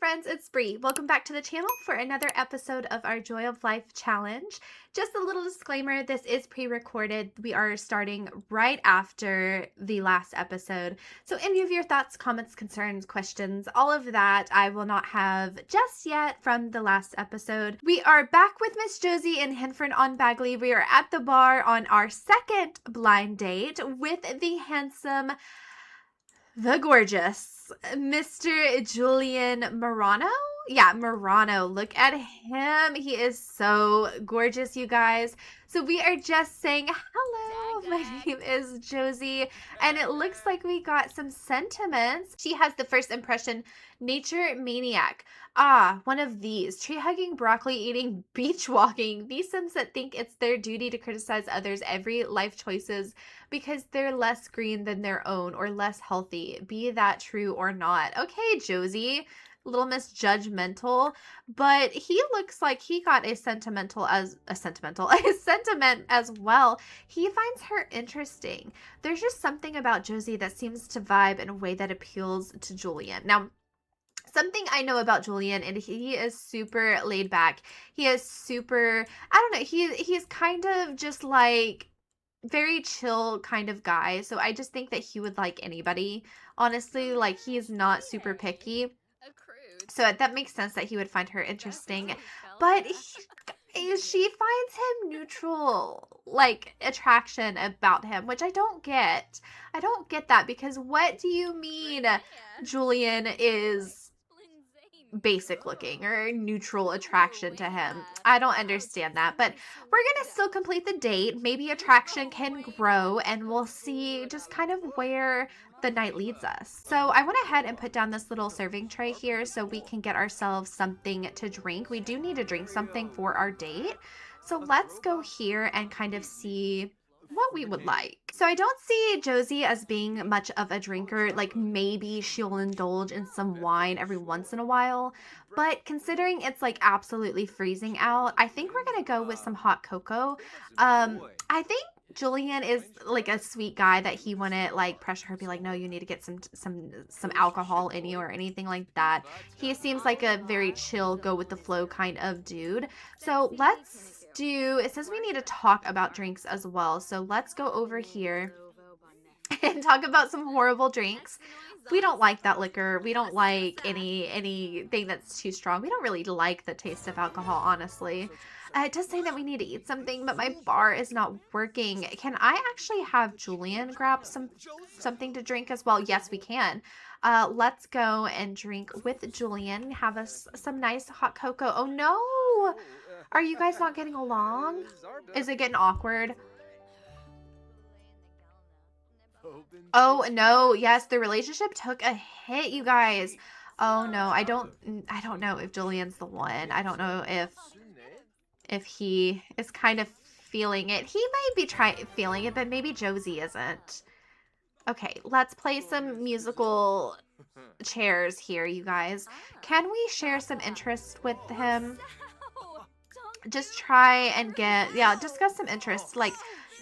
friends, it's Bree. Welcome back to the channel for another episode of our Joy of Life challenge. Just a little disclaimer, this is pre-recorded. We are starting right after the last episode. So any of your thoughts, comments, concerns, questions, all of that, I will not have just yet from the last episode. We are back with Miss Josie and Henford on Bagley. We are at the bar on our second blind date with the handsome, the gorgeous Mr. Julian Morano. Yeah, Morano. Look at him. He is so gorgeous, you guys. So we are just saying hello. My name is Josie, and it looks like we got some sentiments. She has the first impression, nature maniac. Ah, one of these. Tree hugging, broccoli eating, beach walking. These Sims that think it's their duty to criticize others' every life choices because they're less green than their own or less healthy, be that true or not. Okay, Josie, little Miss Judgmental, but he looks like he got a sentiment as well. He finds her interesting. There's just something about Josie that seems to vibe in a way that appeals to Julian. Now, something I know about Julian, and he is super laid back. He is super, I don't know, he's kind of just like very chill kind of guy. So I just think that he would like anybody. Honestly, like he's not super picky. So that makes sense that he would find her interesting. But she finds him neutral, like attraction about him, which I don't get. I don't get that because what do you mean Julian is basic looking or neutral attraction to him? I don't understand that, but we're gonna still complete the date. Maybe attraction can grow and we'll see just kind of where the night leads us. So I went ahead and put down this little serving tray here so we can get ourselves something to drink. We do need to drink something for our date. So let's go here and kind of see what we would like. So I don't see Josie as being much of a drinker. Like maybe she'll indulge in some wine every once in a while, but considering it's like absolutely freezing out, I think we're gonna go with some hot cocoa. I think Julian is like a sweet guy that he wouldn't like pressure her, be like, no, you need to get some alcohol in you or anything like that. He seems like a very chill, go with the flow kind of dude. So it says we need to talk about drinks as well. So let's go over here and talk about some horrible drinks. We don't like that liquor. We don't like anything that's too strong. We don't really like the taste of alcohol, honestly. It does say that we need to eat something, but my bar is not working. Can I actually have Julian grab something to drink as well? Yes, we can. Let's go and drink with Julian. Have us some nice hot cocoa. Oh no! Are you guys not getting along? Is it getting awkward? Oh no, yes, the relationship took a hit, you guys. Oh no, I don't know if Julian's the one. I don't know if he is kind of feeling it. He might be feeling it, but maybe Josie isn't. Okay, let's play some musical chairs here, you guys. Can we share some interest with him? Just try and discuss some interests. Like,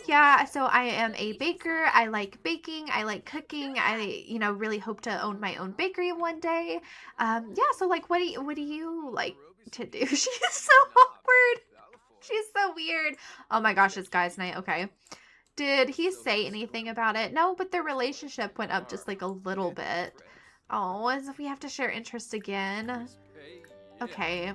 yeah, so I am a baker. I like baking. I like cooking. I, really hope to own my own bakery one day. Yeah, so like, what do you like to do? She's so awkward. She's so weird. Oh my gosh, it's guys' night. Okay. Did he say anything about it? No, but their relationship went up just like a little bit. Oh, as if we have to share interest again. Okay.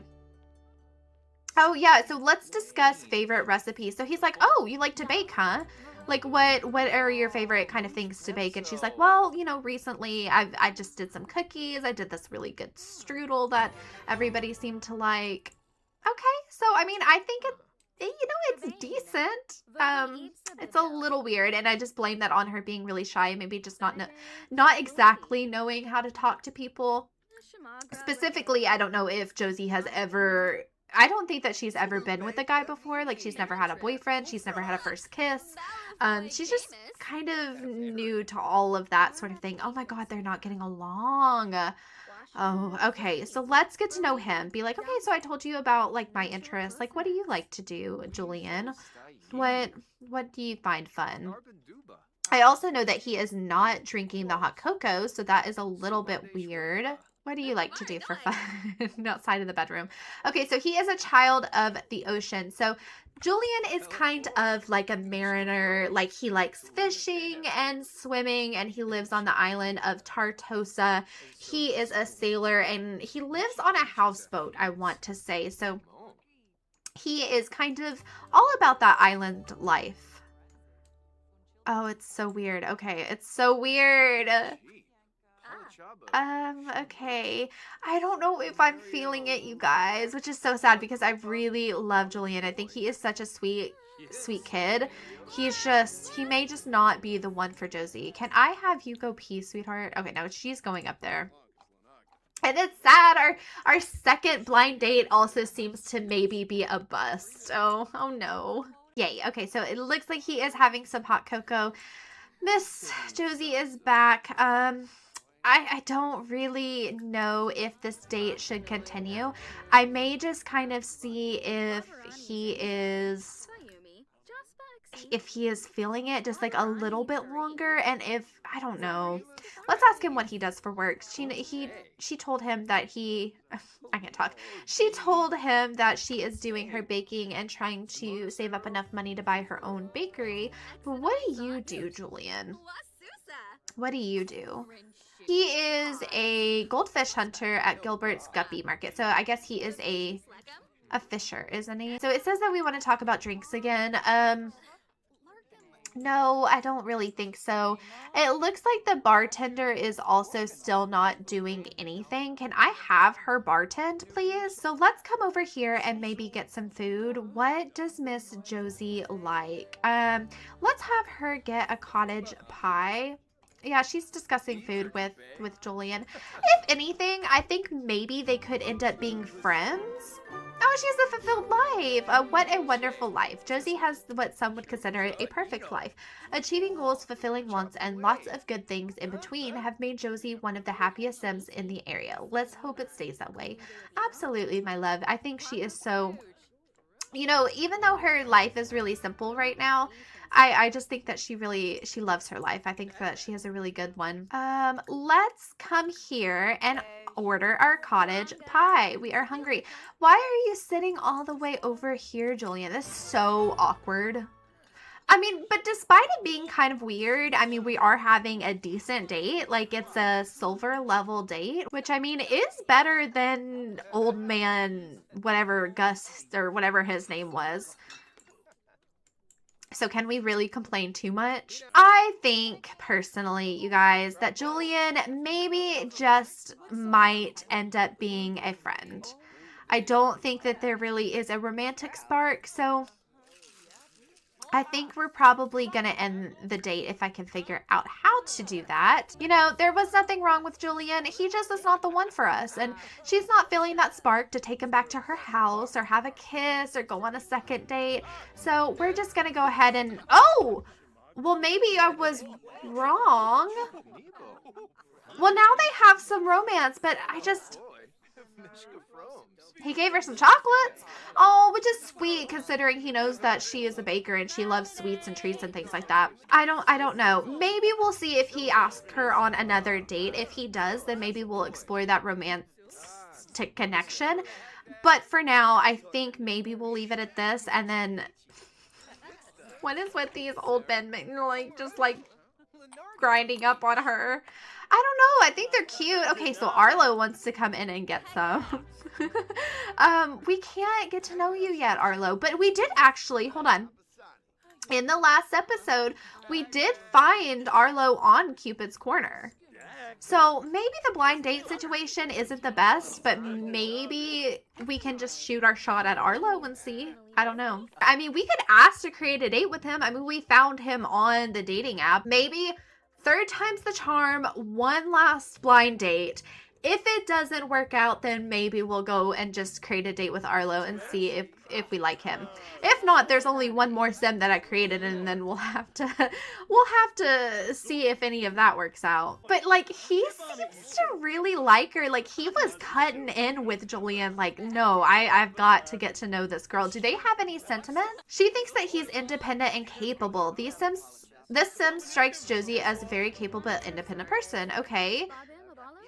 Oh yeah, so let's discuss favorite recipes. So he's like, oh, you like to bake, huh? Like what are your favorite kind of things to bake? And she's like, well, recently I just did some cookies. I did this really good strudel that everybody seemed to like. Okay, so I mean, I think it's decent. It's a little weird, and I just blame that on her being really shy, maybe just not exactly knowing how to talk to people. Specifically, I don't know if Josie has ever. I don't think that she's ever been with a guy before. Like, she's never had a boyfriend. She's never had a first kiss. She's just kind of new to all of that sort of thing. Oh my God, they're not getting along. Oh, okay. So let's get to know him. Be like, okay, so I told you about like my interests. Like, what do you like to do, Julian? What do you find fun? I also know that he is not drinking the hot cocoa, so that is a little bit weird. What do you like to do for fun outside of the bedroom? Okay, so he is a child of the ocean. So Julian is kind of like a mariner. Like he likes fishing and swimming, and he lives on the island of Tartosa. He is a sailor and he lives on a houseboat, I want to say. So he is kind of all about that island life. Oh, it's so weird. Okay, it's so weird. Okay. I don't know if I'm feeling it, you guys, which is so sad because I really love Julian. I think he is such a sweet kid. He may just not be the one for Josie. Can I have you go pee, sweetheart? Okay, no, she's going up there. And it's sad. Our second blind date also seems to maybe be a bust. Oh no. Yay. Okay, so it looks like he is having some hot cocoa. Miss Josie is back. I don't really know if this date should continue. I may just kind of see if he is feeling it just like a little bit longer, and if I don't know. Let's ask him what he does for work. She told him that I can't talk. She told him that she is doing her baking and trying to save up enough money to buy her own bakery. But what do you do, Julian? What do you do? He is a goldfish hunter at Gilbert's Guppy Market. So I guess he is a fisher, isn't he? So it says that we want to talk about drinks again. No, I don't really think so. It looks like the bartender is also still not doing anything. Can I have her bartend, please? So let's come over here and maybe get some food. What does Miss Josie like? Let's have her get a cottage pie. Yeah, she's discussing food with Julian. If anything, I think maybe they could end up being friends. Oh, she has a fulfilled life. What a wonderful life. Josie has what some would consider a perfect life. Achieving goals, fulfilling wants, and lots of good things in between have made Josie one of the happiest Sims in the area. Let's hope it stays that way. Absolutely, my love. I think she is so... You know, even though her life is really simple right now, I just think that she loves her life. I think that she has a really good one. Let's come here and order our cottage pie. We are hungry. Why are you sitting all the way over here, Julian? This is so awkward. I mean, but despite it being kind of weird, I mean, we are having a decent date. Like, it's a silver level date, which, I mean, is better than old man, whatever, Gus, or whatever his name was. So can we really complain too much? I think, personally, you guys, that Julian maybe just might end up being a friend. I don't think that there really is a romantic spark, so... I think we're probably going to end the date if I can figure out how to do that. You know, there was nothing wrong with Julian. He just is not the one for us. And she's not feeling that spark to take him back to her house or have a kiss or go on a second date. So we're just going to go ahead and... Oh! Well, maybe I was wrong. Well, now they have some romance, but I just... He gave her some chocolates. Oh, which is sweet considering he knows that she is a baker and she loves sweets and treats and things like that. I don't know. Maybe we'll see if he asks her on another date. If he does, then maybe we'll explore that romantic connection. But for now, I think maybe we'll leave it at this. And then what is with these old men, like, just like grinding up on her? I don't know. I think they're cute. Okay, so Arlo wants to come in and get some. We can't get to know you yet, Arlo. But we did actually, hold on. In the last episode, we did find Arlo on Cupid's Corner. So maybe the blind date situation isn't the best, but maybe we can just shoot our shot at Arlo and see. I don't know. I mean, we could ask to create a date with him. I mean, we found him on the dating app. Maybe... third time's the charm, one last blind date. If it doesn't work out, then maybe we'll go and just create a date with Arlo and see if we like him. If not, there's only one more sim that I created, and then we'll have to see if any of that works out. But like, he seems to really like her. Like, he was cutting in with Julian. Like, no, I've got to get to know this girl. Do they have any sentiment? She thinks that he's independent and capable. This sim strikes Josie as a very capable, independent person. Okay.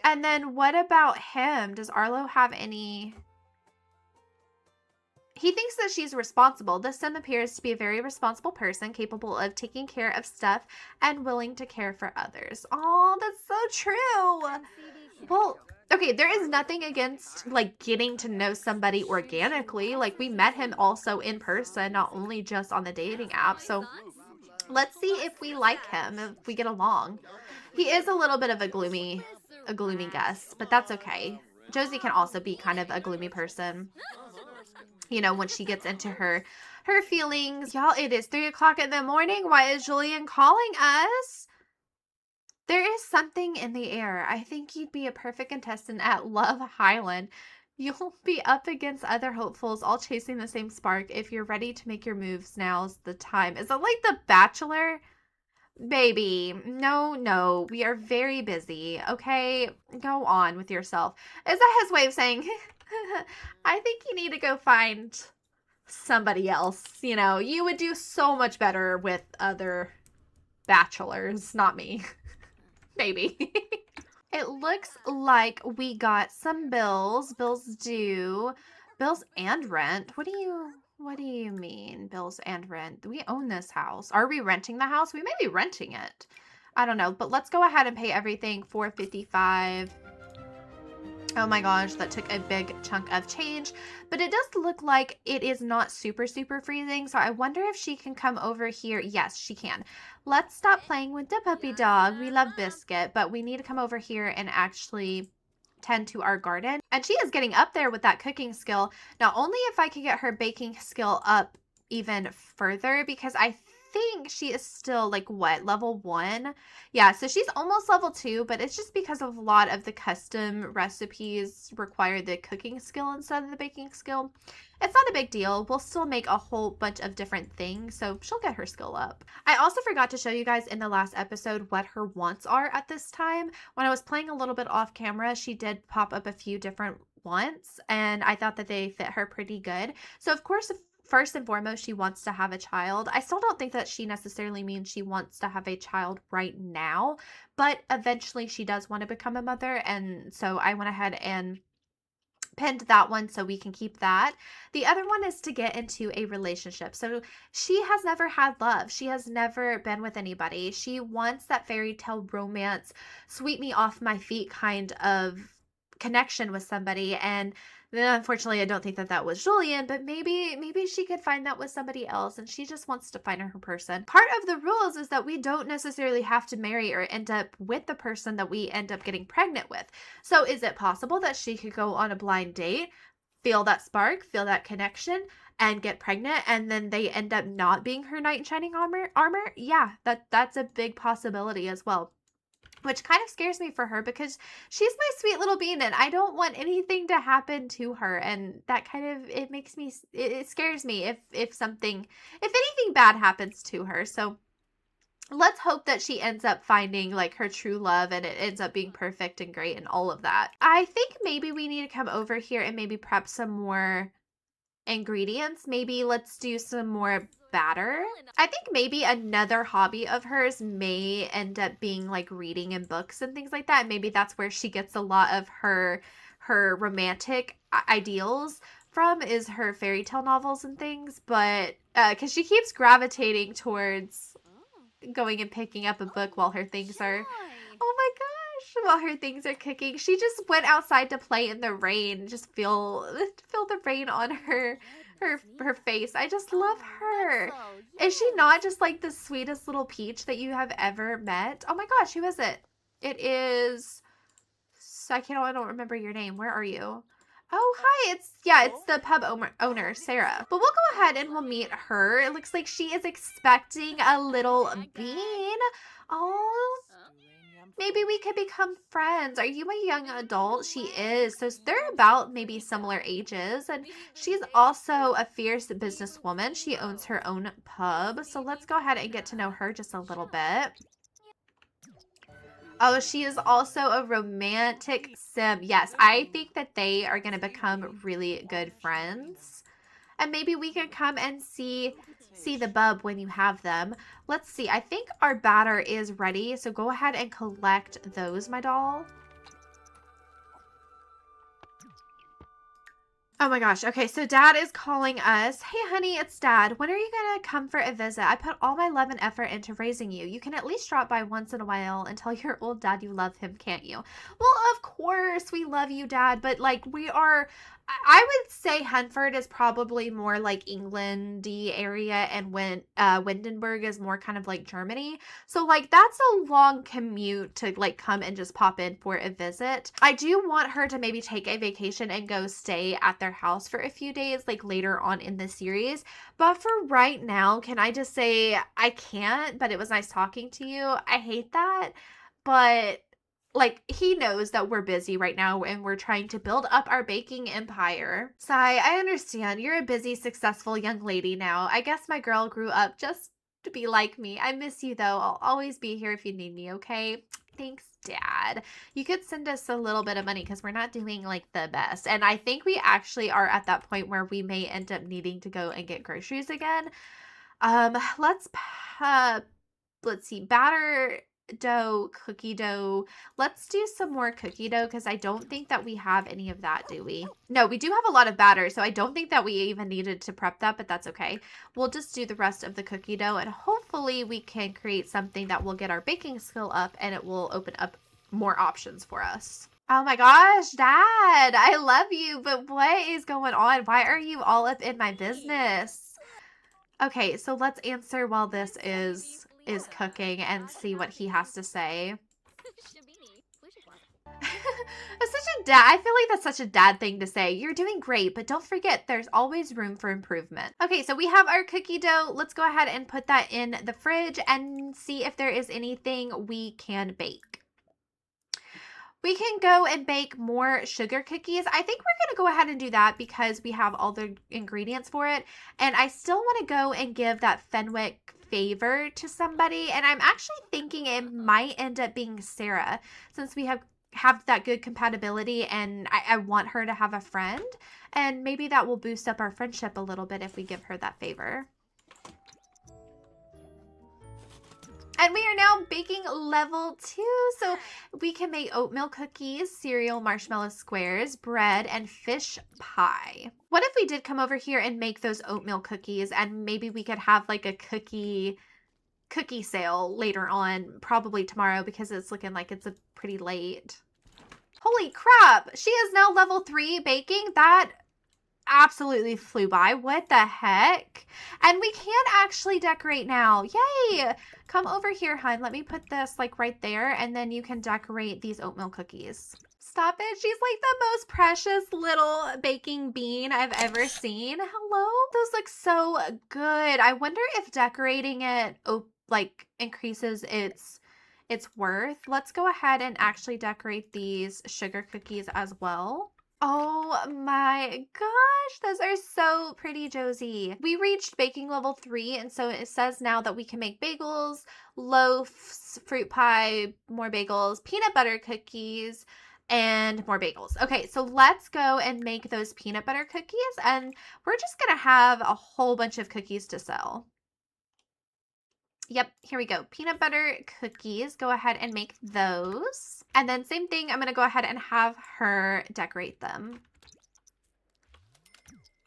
And then what about him? Does Arlo have any... He thinks that she's responsible. This sim appears to be a very responsible person, capable of taking care of stuff and willing to care for others. Oh, that's so true. Well, okay, there is nothing against, like, getting to know somebody organically. Like, we met him also in person, not only just on the dating app. So let's see if we like him, if we get along. He is a little bit of a gloomy guest, but that's okay. Josie can also be kind of a gloomy person, you know, when she gets into her feelings. Y'all, it is 3 o'clock in the morning. Why is Julian calling us? There is something in the air. I think you'd be a perfect contestant at Love Highland. You'll be up against other hopefuls, all chasing the same spark. If you're ready to make your moves, now's the time. Is it like The Bachelor? Baby, no, we are very busy, okay? Go on with yourself. Is that his way of saying, I think you need to go find somebody else? You know, you would do so much better with other bachelors, not me. Maybe. It looks like we got some bills. Bills due. Bills and rent. What do you mean, bills and rent? We own this house. Are we renting the house? We may be renting it. I don't know, but let's go ahead and pay everything. $455. Oh my gosh, that took a big chunk of change, but it does look like it is not super freezing, so I wonder if she can come over here. Yes, she can. Let's stop playing with the puppy dog. We love Biscuit, but we need to come over here and actually tend to our garden. And she is getting up there with that cooking skill. Now, only if I could get her baking skill up even further, because I think she is still like what, level 1? Yeah, so she's almost level 2, but it's just because of a lot of the custom recipes require the cooking skill instead of the baking skill. It's not a big deal. We'll still make a whole bunch of different things, so she'll get her skill up. I also forgot to show you guys in the last episode what her wants are at this time. When I was playing a little bit off camera, she did pop up a few different wants, and I thought that they fit her pretty good. So of course, first and foremost, she wants to have a child. I still don't think that she necessarily means she wants to have a child right now, but eventually she does want to become a mother, and so I went ahead and pinned that one so we can keep that. The other one is to get into a relationship. So she has never had love. She has never been with anybody. She wants that fairy tale romance, sweep me off my feet kind of connection with somebody. And then unfortunately, I don't think that that was Julian, but maybe she could find that with somebody else, and she just wants to find her person. Part of the rules is that we don't necessarily have to marry or end up with the person that we end up getting pregnant with. So is it possible that she could go on a blind date, feel that spark, feel that connection, and get pregnant, and then they end up not being her knight in shining armor? Yeah, that's a big possibility as well. Which kind of scares me for her, because she's my sweet little bean and I don't want anything to happen to her. And that kind of, it scares me if anything bad happens to her. So let's hope that she ends up finding like her true love and it ends up being perfect and great and all of that. I think maybe we need to come over here and maybe prep some more ingredients. Maybe let's do some more batter. I think maybe another hobby of hers may end up being like reading and books and things like that. Maybe that's where she gets a lot of her romantic ideals from, is her fairy tale novels and things. But because she keeps gravitating towards going and picking up a book while her things are, oh my gosh, while her things are cooking. She just went outside to play in the rain, just feel the rain on her face. I just love her. Is she not just like the sweetest little peach that you have ever met? Oh my gosh, who is it? It is, I don't remember your name. Where are you? Oh, hi. It's the pub owner, Sarah. But we'll go ahead and we'll meet her. It looks like she is expecting a little bean. Oh, maybe we could become friends. Are you a young adult? She is. So they're about maybe similar ages. And she's also a fierce businesswoman. She owns her own pub. So let's go ahead and get to know her just a little bit. Oh, she is also a romantic sim. Yes, I think that they are going to become really good friends. And maybe we can come and see the bub when you have them. Let's see. I think our batter is ready. So go ahead and collect those, my doll. Oh my gosh. Okay, so dad is calling us. Hey, honey, it's dad. When are you gonna come for a visit? I put all my love and effort into raising you. You can at least drop by once in a while and tell your old dad you love him, can't you? Well, of course, we love you, dad, but like we are. I would say Henford is probably more like Englandy area, and when Windenburg is more kind of like Germany. So like that's a long commute to like come and just pop in for a visit. I do want her to maybe take a vacation and go stay at their house for a few days like later on in the series. But for right now, can I just say I can't, but it was nice talking to you. I hate that. But like he knows that we're busy right now and we're trying to build up our baking empire. Sai, I understand. You're a busy, successful young lady now. I guess my girl grew up just to be like me. I miss you though. I'll always be here if you need me, okay? Thanks, Dad. You could send us a little bit of money because we're not doing like the best. And I think we actually are at that point where we may end up needing to go and get groceries again. Let's see, batter dough, cookie dough. Let's do some more cookie dough because I don't think that we have any of that, do we? No, we do have a lot of batter, so I don't think that we even needed to prep that, but that's okay. We'll just do the rest of the cookie dough, and hopefully we can create something that will get our baking skill up and it will open up more options for us. Oh my gosh, Dad, I love you, but what is going on? Why are you all up in my business? Okay, so let's answer while this is cooking and see what he has to say. It's such a dad. I feel like that's such a dad thing to say. You're doing great, but don't forget there's always room for improvement. Okay, so we have our cookie dough. Let's go ahead and put that in the fridge and see if there is anything we can bake. We can go and bake more sugar cookies. I think we're going to go ahead and do that because we have all the ingredients for it. And I still want to go and give that Fenwick favor to somebody. And I'm actually thinking it might end up being Sarah since we have that good compatibility and I want her to have a friend. And maybe that will boost up our friendship a little bit if we give her that favor. And we are now baking level 2, so we can make oatmeal cookies, cereal, marshmallow squares, bread, and fish pie. What if we did come over here and make those oatmeal cookies and maybe we could have like a cookie sale later on, probably tomorrow because it's looking like it's a pretty late. Holy crap, she is now level 3 baking. That absolutely flew by. What the heck? And we can actually decorate now. Yay! Come over here, hun. Let me put this like right there and then you can decorate these oatmeal cookies. Stop it. She's like the most precious little baking bean I've ever seen. Hello? Those look so good. I wonder if decorating it like increases its worth. Let's go ahead and actually decorate these sugar cookies as well. Oh my gosh, those are so pretty, Josie. We reached baking level 3, and so it says now that we can make bagels, loaves, fruit pie, more bagels, peanut butter cookies, and more bagels. Okay, so let's go and make those peanut butter cookies, and we're just gonna have a whole bunch of cookies to sell. Yep, here we go. Peanut butter cookies. Go ahead and make those. And then same thing, I'm going to go ahead and have her decorate them.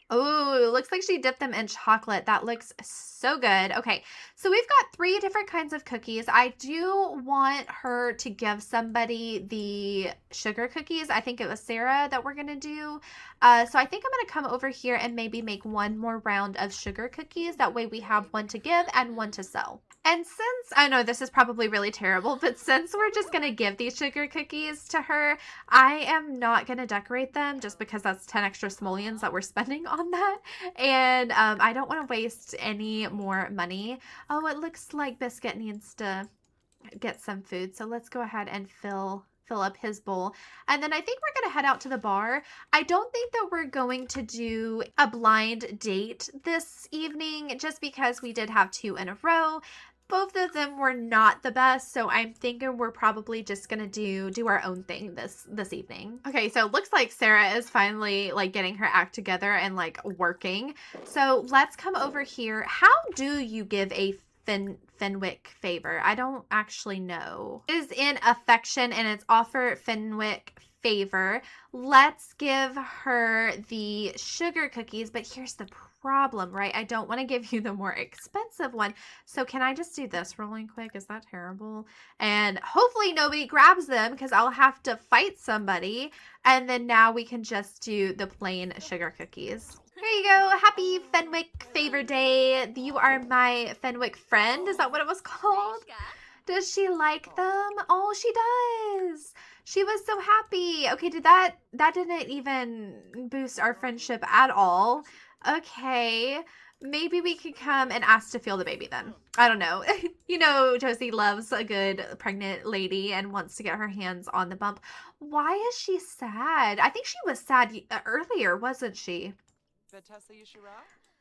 Oh, looks like she dipped them in chocolate. That looks so good. Okay, so we've got 3 different kinds of cookies. I do want her to give somebody the sugar cookies. I think it was Sarah that we're going to do. So I think I'm going to come over here and maybe make one more round of sugar cookies. That way we have one to give and one to sell. And since, I know this is probably really terrible, but since we're just going to give these sugar cookies to her, I am not going to decorate them just because that's 10 extra simoleons that we're spending on that. And I don't want to waste any more money. Oh, it looks like Biscuit needs to get some food. So let's go ahead and fill up his bowl. And then I think we're going to head out to the bar. I don't think that we're going to do a blind date this evening just because we did have 2 in a row. Both of them were not the best, so I'm thinking we're probably just gonna do our own thing this evening. Okay, so it looks like Sarah is finally like getting her act together and like working. So let's come over here. How do you give a Fenwick favor? I don't actually know. It is in affection and it's offer Fenwick favor. Let's give her the sugar cookies, but here's the problem, right? I don't want to give you the more expensive one. So can I just do this rolling quick? Is that terrible? And hopefully nobody grabs them because I'll have to fight somebody. And then now we can just do the plain sugar cookies. Here you go. Happy Fenwick favor day. You are my Fenwick friend. Is that what it was called? Does she like them? Oh, she does. She was so happy. Okay, that didn't even boost our friendship at all. Okay, maybe we could come and ask to feel the baby then. I don't know. You know, Josie loves a good pregnant lady and wants to get her hands on the bump. Why is she sad? I think she was sad earlier, wasn't she?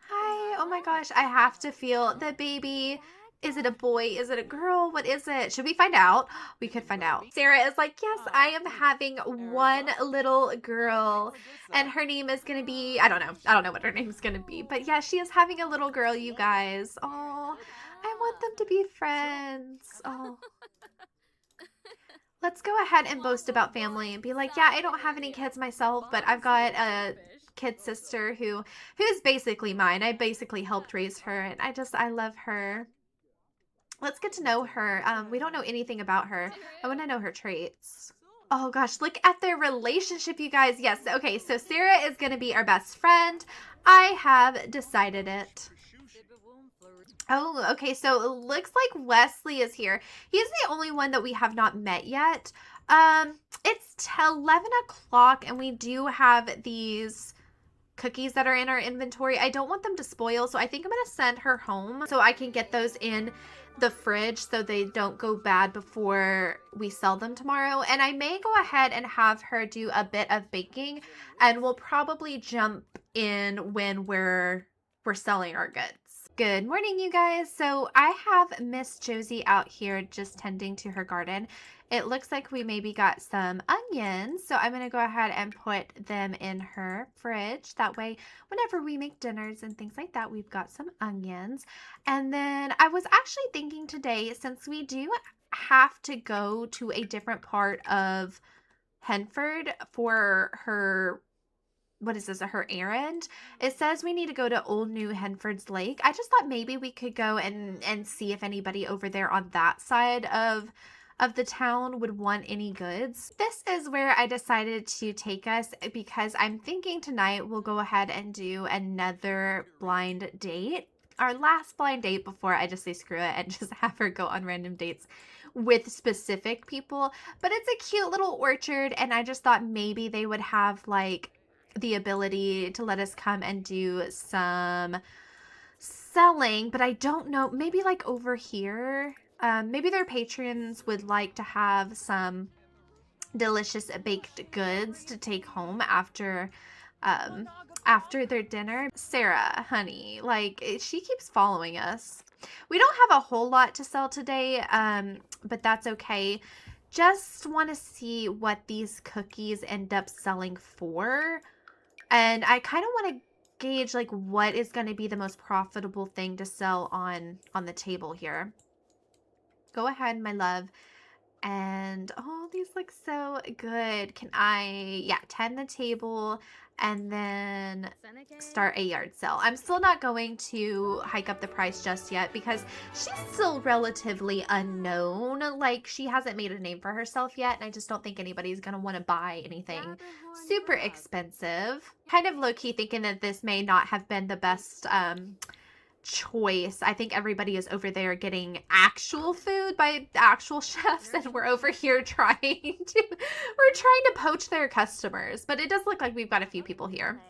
Hi. Oh my gosh, I have to feel the baby. Is it a boy? Is it a girl? What is it? Should we find out? We could find out. Sarah is like, yes, I am having one little girl. And her name is going to be, I don't know what her name is going to be. But yeah, she is having a little girl, you guys. Oh, I want them to be friends. Oh. Let's go ahead and boast about family and be like, yeah, I don't have any kids myself, but I've got a kid sister who's basically mine. I basically helped raise her, and I love her. Let's get to know her. We don't know anything about her. I want to know her traits. Oh gosh, look at their relationship, you guys. Yes, okay, so Sarah is going to be our best friend. I have decided it. Oh, okay, so it looks like Wesley is here. He's the only one that we have not met yet. It's 11 o'clock, and we do have these cookies that are in our inventory. I don't want them to spoil, so I think I'm going to send her home so I can get those in the fridge so they don't go bad before we sell them tomorrow. And I may go ahead and have her do a bit of baking, and we'll probably jump in when we're selling our goods. Good morning, you guys. So I have Miss Josie out here just tending to her garden. It looks like we maybe got some onions, so I'm going to go ahead and put them in her fridge. That way, whenever we make dinners and things like that, we've got some onions. And then I was actually thinking today, since we do have to go to a different part of Henford for her, what is this, her errand? It says we need to go to Old New Henford's Lake. I just thought maybe we could go and see if anybody over there on that side of the town would want any goods. This is where I decided to take us because I'm thinking tonight we'll go ahead and do another blind date. Our last blind date before I just say screw it and just have her go on random dates with specific people. But it's a cute little orchard, and I just thought maybe they would have like the ability to let us come and do some selling, but I don't know, maybe like over here. Maybe their patrons would like to have some delicious baked goods to take home after their dinner. Sarah, honey, like she keeps following us. We don't have a whole lot to sell today, but that's okay. Just want to see what these cookies end up selling for. And I kind of want to gauge like what is going to be the most profitable thing to sell on the table here. Go ahead, my love. And oh, these look so good. Can I, tend the table and then start a yard sale. I'm still not going to hike up the price just yet because she's still relatively unknown. Like, she hasn't made a name for herself yet, and I just don't think anybody's going to want to buy anything super expensive. Kind of low-key thinking that this may not have been the best choice. I think everybody is over there getting actual food by actual chefs, and we're over here trying to poach their customers. But it does look like we've got a few people here.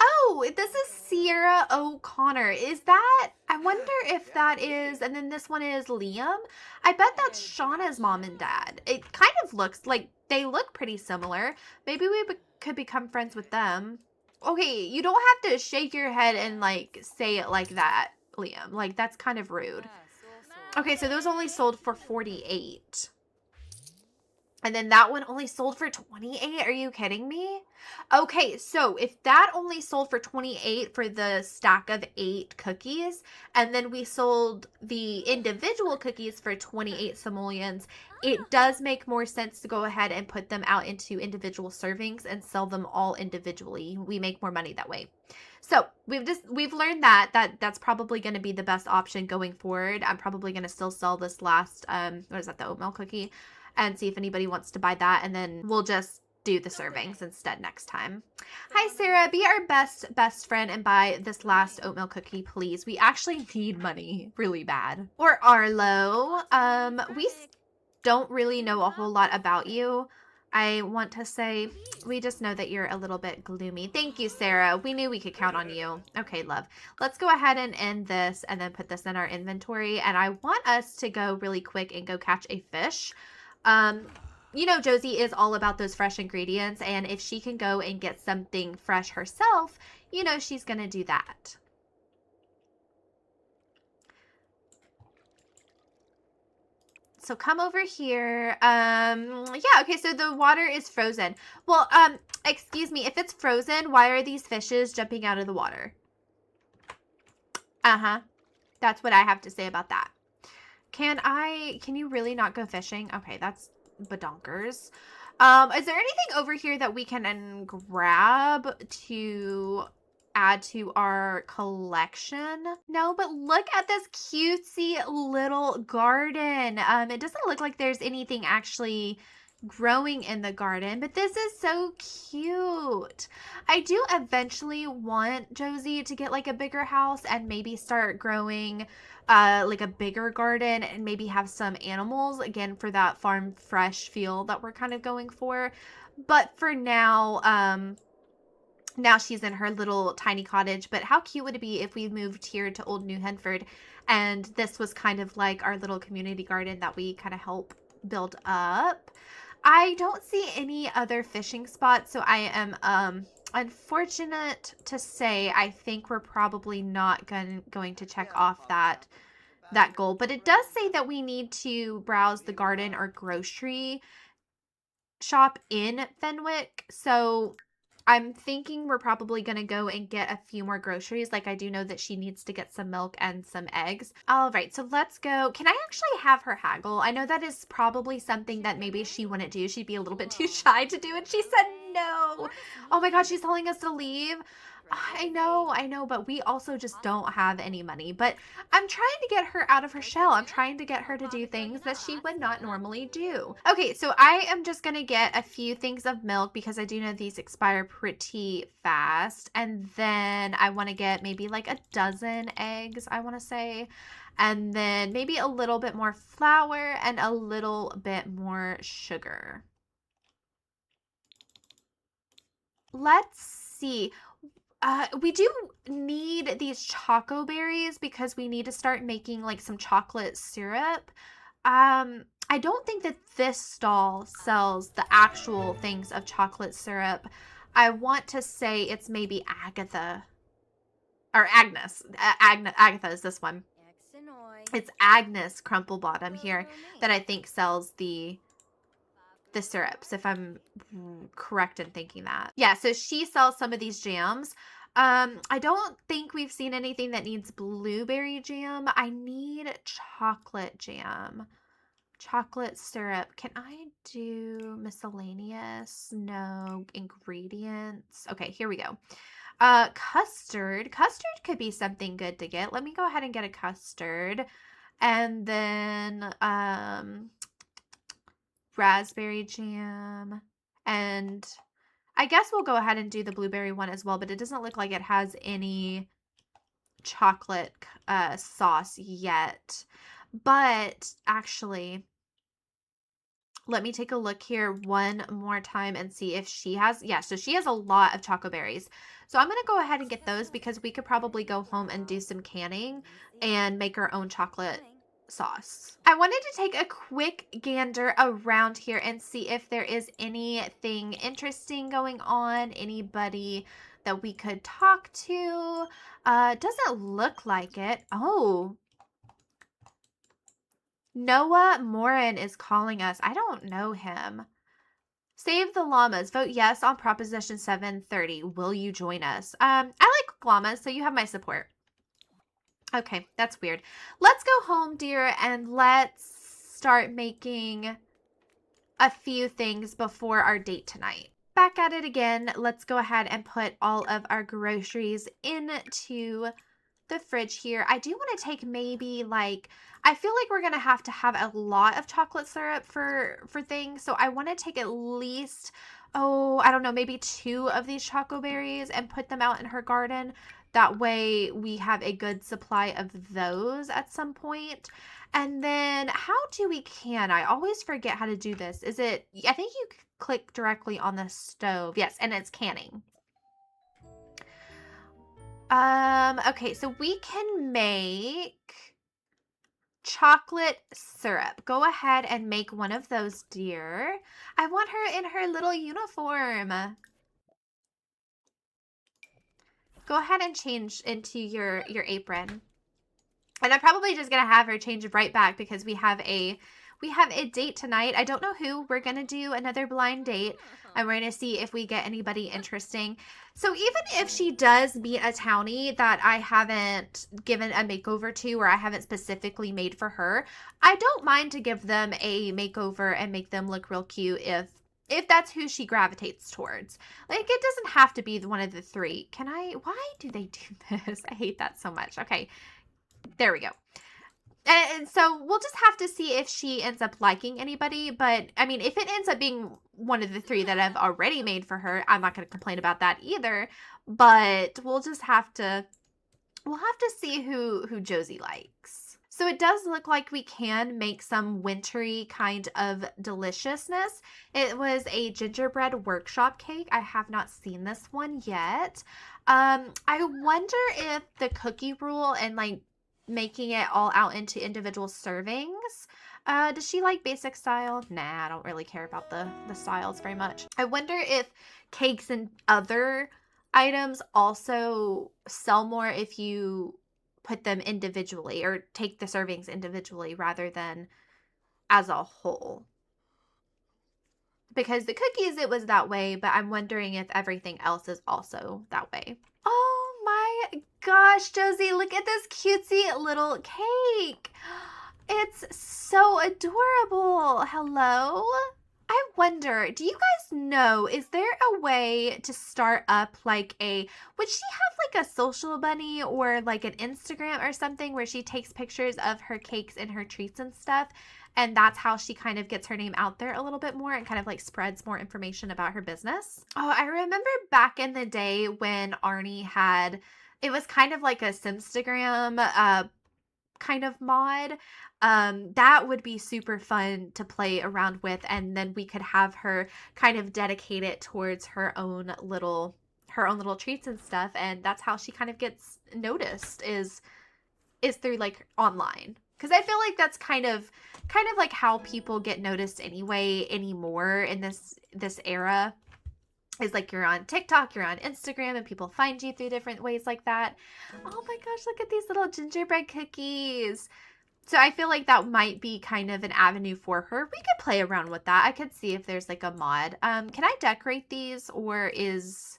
Oh, this is Sierra O'Connor. Is that, I wonder if that is, and then this one is Liam. I bet that's Shauna's mom and dad. It kind of looks like they look pretty similar. Maybe we could become friends with them. Okay, you don't have to shake your head and, like, say it like that, Liam. Like, that's kind of rude. Okay, so those only sold for 48. And then that one only sold for 28. Are you kidding me? Okay, so if that only sold for 28 for the stack of 8 cookies, and then we sold the individual cookies for 28 simoleons, it does make more sense to go ahead and put them out into individual servings and sell them all individually. We make more money that way. So we've learned that's probably going to be the best option going forward. I'm probably going to still sell this last what is that, the oatmeal cookie, and see if anybody wants to buy that, and then we'll just do the servings instead next time. Hi Sarah, be our best friend and buy this last oatmeal cookie, please. We actually need money really bad. Or Arlo, we don't really know a whole lot about you. I want to say we just know that you're a little bit gloomy. Thank you, Sarah. We knew we could count on you. Okay, love. Let's go ahead and end this and then put this in our inventory. And I want us to go really quick and go catch a fish. You know, Josie is all about those fresh ingredients, and if she can go and get something fresh herself, you know, she's going to do that. So come over here. Yeah, okay, so the water is frozen. Well, excuse me, if it's frozen, why are these fishes jumping out of the water? Uh-huh. That's what I have to say about that. Can you really not go fishing? Okay, that's badonkers. Is there anything over here that we can grab to add to our collection? No, but look at this cutesy little garden. It doesn't look like there's anything actually growing in the garden, but this is so cute. I do eventually want Josie to get like a bigger house and maybe start growing like a bigger garden and maybe have some animals again for that farm fresh feel that we're kind of going for. But for now, now she's in her little tiny cottage. But how cute would it be if we moved here to Old New Henford and this was kind of like our little community garden that we kind of help build up? I don't see any other fishing spots, so I am unfortunate to say I think we're probably not going to check off that goal. But it does say that we need to browse the garden or grocery shop in Fenwick. So I'm thinking we're probably going to go and get a few more groceries. Like I do know that she needs to get some milk and some eggs. All right, so let's go. Can I actually have her haggle? I know that is probably something that maybe she wouldn't do. She'd be a little bit too shy to do it. She said no. Oh my God, she's telling us to leave. I know, but we also just don't have any money. But I'm trying to get her out of her shell. I'm trying to get her to do things that she would not normally do. Okay, so I am just going to get a few things of milk because I do know these expire pretty fast. And then I want to get maybe like a dozen eggs, I want to say. And then maybe a little bit more flour and a little bit more sugar. Let's see. We do need these choco berries because we need to start making like some chocolate syrup. I don't think that this stall sells the actual things of chocolate syrup. I want to say it's maybe Agatha or Agnes. Agatha is this one. It's Agnes Crumplebottom here that I think sells the syrups, if I'm correct in thinking that. Yeah, so she sells some of these jams. I don't think we've seen anything that needs blueberry jam. I need chocolate jam. Chocolate syrup. Can I do miscellaneous? No. Ingredients. Okay, here we go. Custard. Custard could be something good to get. Let me go ahead and get a custard. And then, raspberry jam, and I guess we'll go ahead and do the blueberry one as well, but it doesn't look like it has any chocolate sauce yet. But actually, let me take a look here one more time and see if she has, yeah, so she has a lot of choco berries. So I'm going to go ahead and get those because we could probably go home and do some canning and make our own chocolate sauce. I wanted to take a quick gander around here and see if there is anything interesting going on, anybody that we could talk to. Doesn't look like it. Oh, Noah Morin is calling us. I don't know him. Save the llamas. Vote yes on Proposition 730. Will you join us? I like llamas, so you have my support. Okay, that's weird. Let's go home, dear, and let's start making a few things before our date tonight. Back at it again. Let's go ahead and put all of our groceries into the fridge here. I do want to take maybe like, I feel like we're gonna have to have a lot of chocolate syrup for things. So I want to take at least, oh, I don't know, maybe 2 of these choco berries and put them out in her garden. That way we have a good supply of those at some point. And then how do we can? I always forget how to do this. Is it, I think you click directly on the stove. Yes, and it's canning. Okay, so we can make chocolate syrup. Go ahead and make one of those, dear. I want her in her little uniform. Go ahead and change into your apron. And I'm probably just gonna have her change right back because we have a date tonight. I don't know who. We're gonna do another blind date. And we're gonna see if we get anybody interesting. So even if she does meet a townie that I haven't given a makeover to or I haven't specifically made for her, I don't mind to give them a makeover and make them look real cute if that's who she gravitates towards. Like, it doesn't have to be one of the 3. Why do they do this? I hate that so much. Okay. There we go. And so we'll just have to see if she ends up liking anybody. But I mean, if it ends up being one of the 3 that I've already made for her, I'm not going to complain about that either. But we'll just have to, see who Josie likes. So it does look like we can make some wintry kind of deliciousness. It was a gingerbread workshop cake. I have not seen this one yet. I wonder if the cookie rule and like making it all out into individual servings. Does she like basic style? Nah, I don't really care about the styles very much. I wonder if cakes and other items also sell more if you put them individually or take the servings individually rather than as a whole. Because the cookies, it was that way, but I'm wondering if everything else is also that way. Oh my gosh, Josie, look at this cutesy little cake. It's so adorable. Hello? I wonder, do you guys know, is there a way to start up like would she have like a social bunny or like an Instagram or something where she takes pictures of her cakes and her treats and stuff? And that's how she kind of gets her name out there a little bit more and kind of like spreads more information about her business. Oh, I remember back in the day when Arnie had, it was kind of like a Simstagram kind of mod. That would be super fun to play around with, and then we could have her kind of dedicate it towards her own little treats and stuff, and that's how she kind of gets noticed is through like online. Because I feel like that's kind of like how people get noticed anyway anymore in this era. Is like you're on TikTok, you're on Instagram, and people find you through different ways like that. Oh my gosh, look at these little gingerbread cookies. So I feel like that might be kind of an avenue for her. We could play around with that. I could see if there's like a mod. Can I decorate these or is...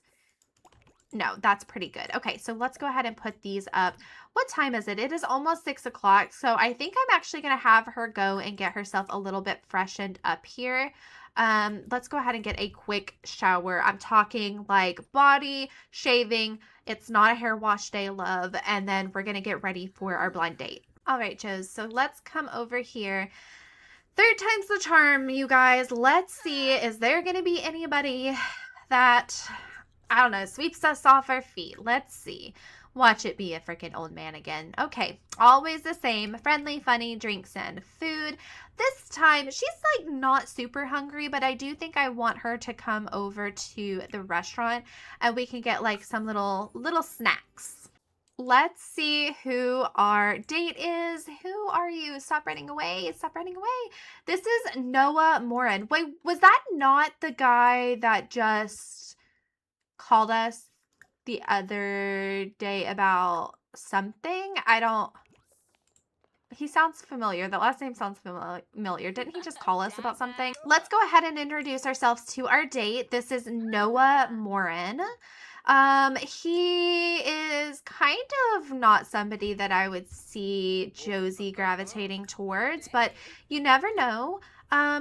No, that's pretty good. Okay, so let's go ahead and put these up. What time is it? It is almost 6 o'clock. So I think I'm actually going to have her go and get herself a little bit freshened up here. Let's go ahead and get a quick shower. I'm talking like body, shaving. It's not a hair wash day, love. And then we're going to get ready for our blind date. All right, Joes. So let's come over here. 3rd time's the charm, you guys. Let's see. Is there going to be anybody that... I don't know, sweeps us off our feet. Let's see. Watch it be a freaking old man again. Okay, always the same. Friendly, funny, drinks and food. This time, she's like not super hungry, but I do think I want her to come over to the restaurant and we can get like some little snacks. Let's see who our date is. Who are you? Stop running away. Stop running away. This is Noah Morin. Wait, was that not the guy that just called us the other day about something? I don't... He sounds familiar. The last name sounds familiar. Didn't he just call us about something? Let's go ahead and introduce ourselves to our date. This is Noah Morin. He is kind of not somebody that I would see Josie gravitating towards, but you never know.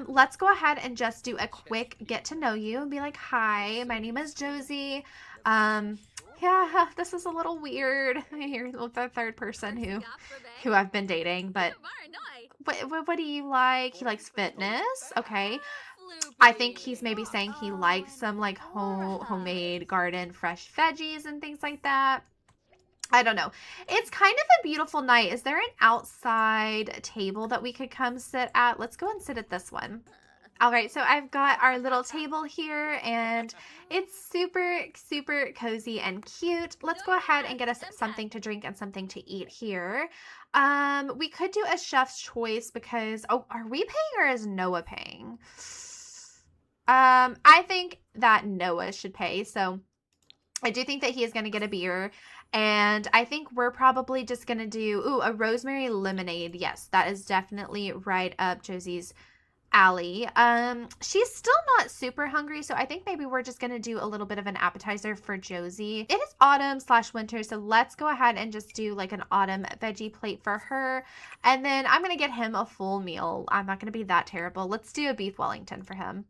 Let's go ahead and just do a quick get to know you and be like, hi, my name is Josie. Yeah, this is a little weird. You're the third person who I've been dating, but what do you like? He likes fitness. Okay. I think he's maybe saying he likes some like homemade garden fresh veggies and things like that. I don't know. It's kind of a beautiful night. Is there an outside table that we could come sit at? Let's go and sit at this one. All right, so I've got our little table here, and it's super, super cozy and cute. Let's go ahead and get us something to drink and something to eat here. We could do a chef's choice because, oh, are we paying or is Noah paying? I think that Noah should pay, so I do think that he is going to get a beer, and I think we're probably just going to do, a rosemary lemonade. Yes, that is definitely right up Josie's alley. She's still not super hungry, so I think maybe we're just gonna do a little bit of an appetizer for Josie. It is autumn/winter, so let's go ahead and just do like an autumn veggie plate for her, and then I'm gonna get him a full meal. I'm not gonna be that terrible. Let's do a beef Wellington for him.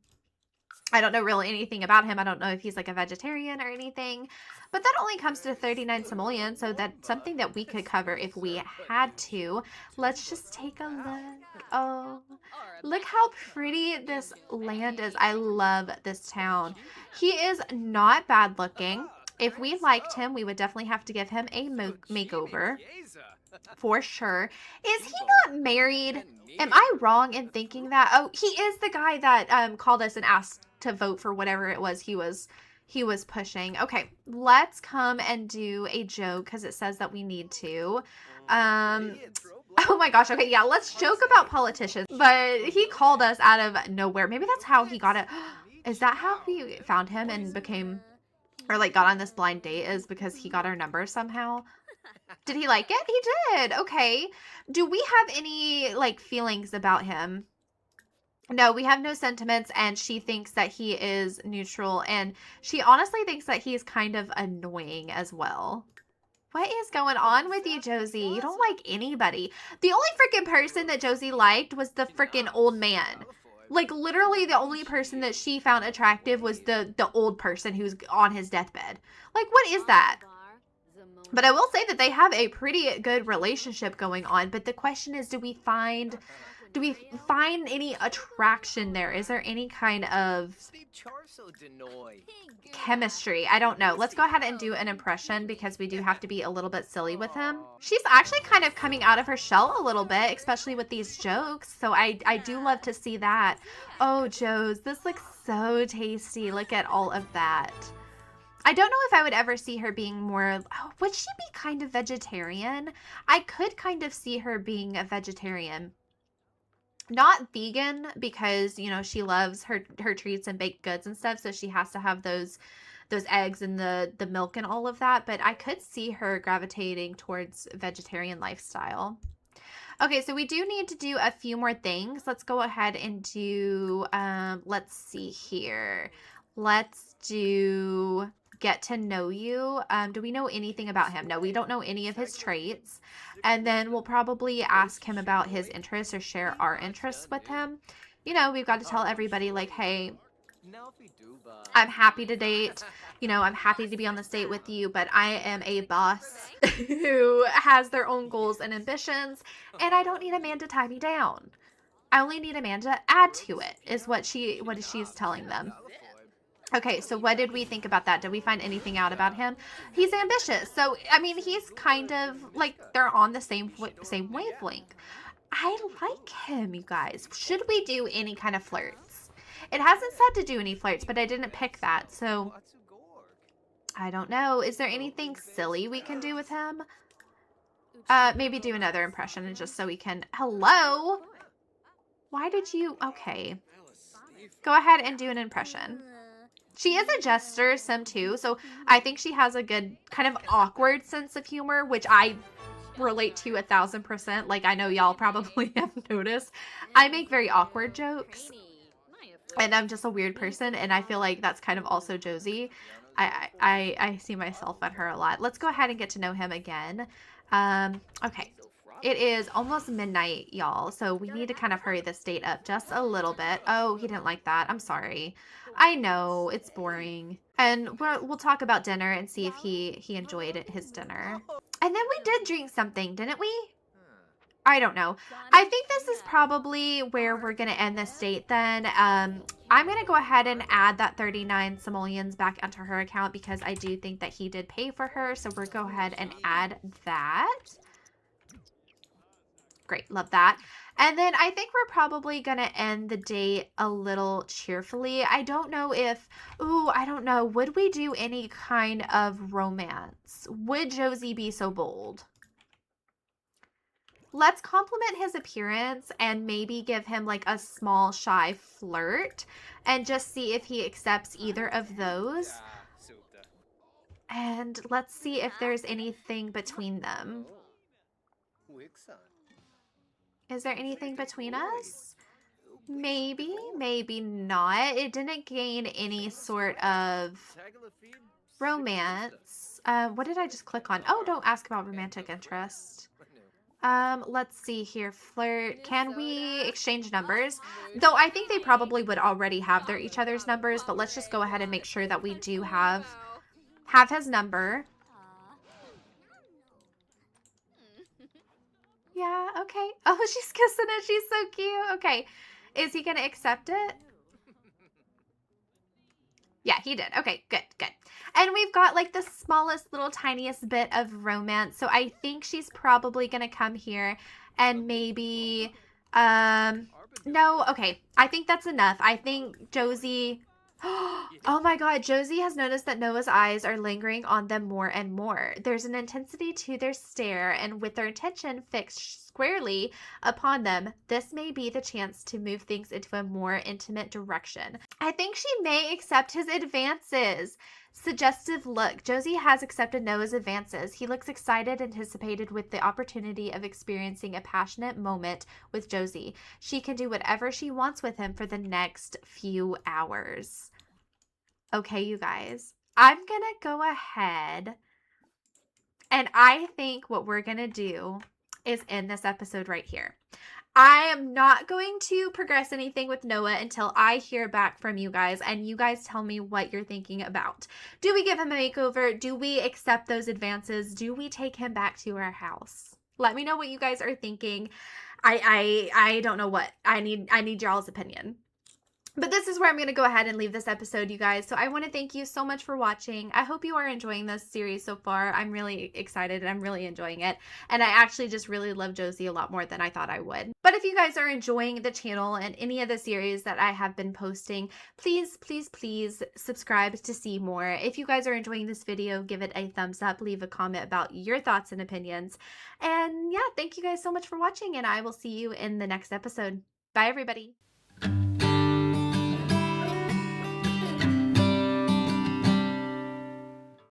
I don't know really anything about him. I don't know if he's like a vegetarian or anything, but that only comes to 39 simoleons, so that's something that we could cover if we had to. Let's just take a look. Oh, look how pretty this land is. I love this town. He is not bad looking. If we liked him, we would definitely have to give him a makeover. For sure. Is he not married? Am I wrong in thinking that? Oh, he is the guy that called us and asked to vote for whatever it was he was pushing. Okay, let's come and do a joke because it says that we need to. Oh my gosh. Okay, yeah, let's joke about politicians. But he called us out of nowhere. Maybe that's how he got it. Is that how we found him and became, or like got on this blind date, is because he got our number somehow? Did he like it? He did. Okay. Do we have any like feelings about him? No, we have no sentiments, and she thinks that he is neutral, and she honestly thinks that he's kind of annoying as well. What is going on with you, Josie? You don't like anybody. The only freaking person that Josie liked was the freaking old man. Like, literally the only person that she found attractive was the old person who's on his deathbed. Like, what is that? But I will say that they have a pretty good relationship going on. But the question is, do we find any attraction there? Is there any kind of chemistry? I don't know. Let's go ahead and do an impression because we do have to be a little bit silly with him. She's actually kind of coming out of her shell a little bit, especially with these jokes. So I do love to see that. Oh, Joes, this looks so tasty. Look at all of that. I don't know if I would ever see her being more, would she be kind of vegetarian? I could kind of see her being a vegetarian. Not vegan because, you know, she loves her treats and baked goods and stuff, so she has to have those eggs and the milk and all of that, but I could see her gravitating towards vegetarian lifestyle. Okay, so we do need to do a few more things. Let's go ahead and do, let's see here. Let's do get to know you. Do we know anything about him? No, we don't know any of his traits. And then we'll probably ask him about his interests or share our interests with him. You know, we've got to tell everybody like, hey, I'm happy to date. You know, I'm happy to be on this date with you, but I am a boss who has their own goals and ambitions, and I don't need a man to tie me down. I only need a man to add to it, is what she's telling them. Okay, so what did we think about that? Did we find anything out about him? He's ambitious. So, I mean, he's kind of like they're on the same wavelength. I like him, you guys. Should we do any kind of flirts? It hasn't said to do any flirts, but I didn't pick that. So, I don't know. Is there anything silly we can do with him? Maybe do another impression just so we can... Hello? Why did you... Okay. Go ahead and do an impression. She is a jester, Sim too, so I think she has a good kind of awkward sense of humor, which I relate to 1000%. Like, I know y'all probably have noticed. I make very awkward jokes, and I'm just a weird person, and I feel like that's kind of also Josie. I see myself in her a lot. Let's go ahead and get to know him again. Okay. It is almost midnight, y'all, so we need to kind of hurry this date up just a little bit. Oh, he didn't like that. I'm sorry. I know, it's boring. And we'll talk about dinner and see if he enjoyed his dinner. And then we did drink something, didn't we? I don't know. I think this is probably where we're going to end this date then. I'm going to go ahead and add that 39 simoleons back onto her account because I do think that he did pay for her. So we'll go ahead and add that. Great. Love that. And then I think we're probably going to end the date a little cheerfully. I don't know if, I don't know. Would we do any kind of romance? Would Josie be so bold? Let's compliment his appearance and maybe give him like a small shy flirt and just see if he accepts either of those. And let's see if there's anything between them. Is there anything between us? Maybe, maybe not. It didn't gain any sort of romance. What did I just click on? Oh, don't ask about romantic interest. Let's see here. Flirt. Can we exchange numbers? Though I think they probably would already have each other's numbers, but let's just go ahead and make sure that we do have his number. Yeah, okay. Oh, she's kissing it. She's so cute. Okay. Is he gonna accept it? Yeah, he did. Okay, good, good. And we've got like the smallest little tiniest bit of romance. So I think she's probably going to come here and maybe, no, okay. I think that's enough. I think Josie, oh my God, Josie has noticed that Noah's eyes are lingering on them more and more. There's an intensity to their stare, and with their attention fixed squarely upon them, this may be the chance to move things into a more intimate direction. I think she may accept his advances. Suggestive look. Josie has accepted Noah's advances. He looks excited, anticipated with the opportunity of experiencing a passionate moment with Josie. She can do whatever she wants with him for the next few hours. Okay, you guys. I'm going to go ahead and I think what we're going to do is end this episode right here. I am not going to progress anything with Noah until I hear back from you guys and you guys tell me what you're thinking about. Do we give him a makeover? Do we accept those advances? Do we take him back to our house? Let me know what you guys are thinking. I don't know what. I need y'all's opinion. But this is where I'm going to go ahead and leave this episode, you guys. So I want to thank you so much for watching. I hope you are enjoying this series so far. I'm really excited and I'm really enjoying it. And I actually just really love Josie a lot more than I thought I would. But if you guys are enjoying the channel and any of the series that I have been posting, please, please, please subscribe to see more. If you guys are enjoying this video, give it a thumbs up. Leave a comment about your thoughts and opinions. And yeah, thank you guys so much for watching and I will see you in the next episode. Bye, everybody.